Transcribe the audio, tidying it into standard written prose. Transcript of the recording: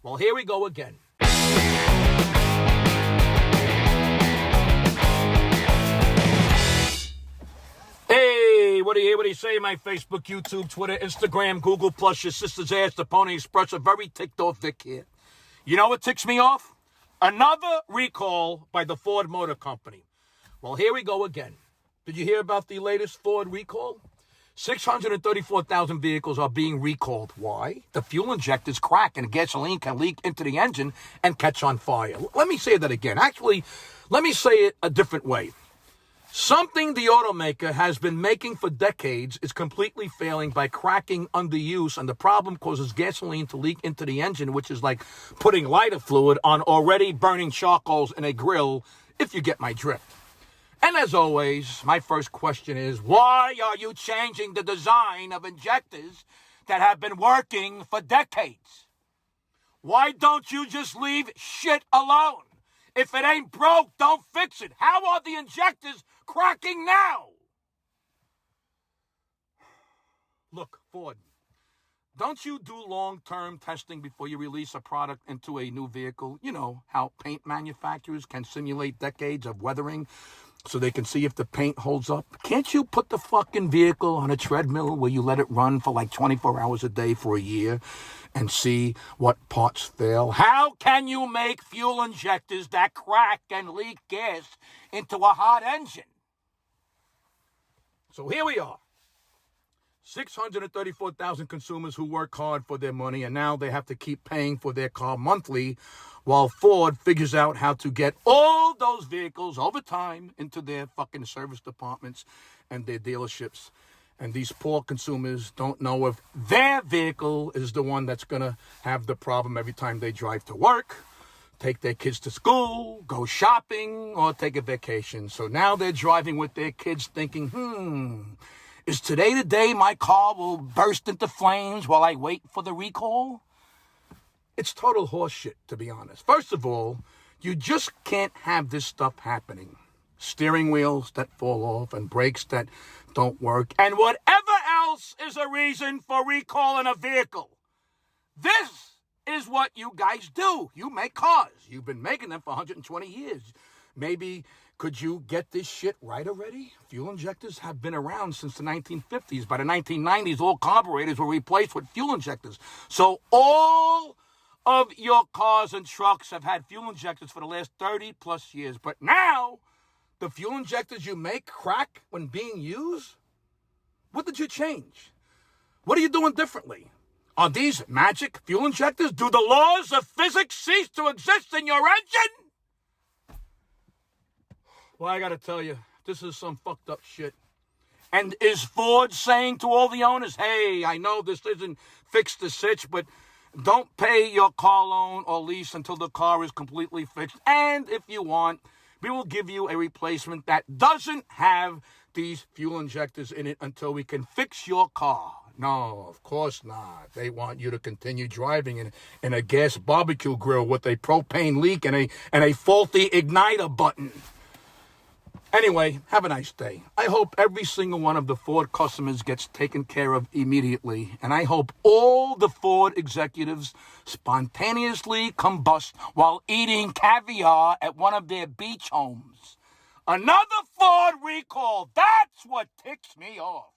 Well, here we go again. Hey, what do you say? My Facebook, YouTube, Twitter, Instagram, Google+, your sister's ass, the Pony Express, a very ticked off Vic here. You know what ticks me off? Another recall by the Ford Motor Company. Well, here we go again. Did you hear about the latest Ford recall? 634,000 vehicles are being recalled. Why? The fuel injectors crack and gasoline can leak into the engine and catch on fire. Let me say that again. Actually, let me say it a different way. Something the automaker has been making for decades is completely failing by cracking under use, and the problem causes gasoline to leak into the engine, which is like putting lighter fluid on already burning charcoals in a grill, if you get my drift. And as always, my first question is, why are you changing the design of injectors that have been working for decades? Why don't you just leave shit alone? If it ain't broke, don't fix it. How are the injectors cracking now? Look, Ford, don't you do long-term testing before you release a product into a new vehicle? You know how paint manufacturers can simulate decades of weathering so they can see if the paint holds up. Can't you put the fucking vehicle on a treadmill where you let it run for like 24 hours a day for a year and see what parts fail? How can you make fuel injectors that crack and leak gas into a hot engine? So here we are. 634,000 consumers who work hard for their money, and now they have to keep paying for their car monthly while Ford figures out how to get all those vehicles over time into their fucking service departments and their dealerships. And these poor consumers don't know if their vehicle is the one that's going to have the problem every time they drive to work, take their kids to school, go shopping, or take a vacation. So now they're driving with their kids thinking, is today the day my car will burst into flames while I wait for the recall? It's total horseshit, to be honest. First of all, you just can't have this stuff happening. Steering wheels that fall off and brakes that don't work, and whatever else is a reason for recalling a vehicle. This is what you guys do. You make cars. You've been making them for 120 years. Maybe could you get this shit right already? Fuel injectors have been around since the 1950s. By the 1990s, all carburetors were replaced with fuel injectors. So all of your cars and trucks have had fuel injectors for the last 30 plus years. But now, the fuel injectors you make crack when being used? What did you change? What are you doing differently? Are these magic fuel injectors? Do the laws of physics cease to exist in your engine? Well, I gotta tell you, this is some fucked up shit. And is Ford saying to all the owners, hey, I know this isn't fixed the sitch, but don't pay your car loan or lease until the car is completely fixed. And if you want, we will give you a replacement that doesn't have these fuel injectors in it until we can fix your car. No, of course not. They want you to continue driving in a gas barbecue grill with a propane leak and a faulty igniter button. Anyway, have a nice day. I hope every single one of the Ford customers gets taken care of immediately. And I hope all the Ford executives spontaneously combust while eating caviar at one of their beach homes. Another Ford recall. That's what ticks me off.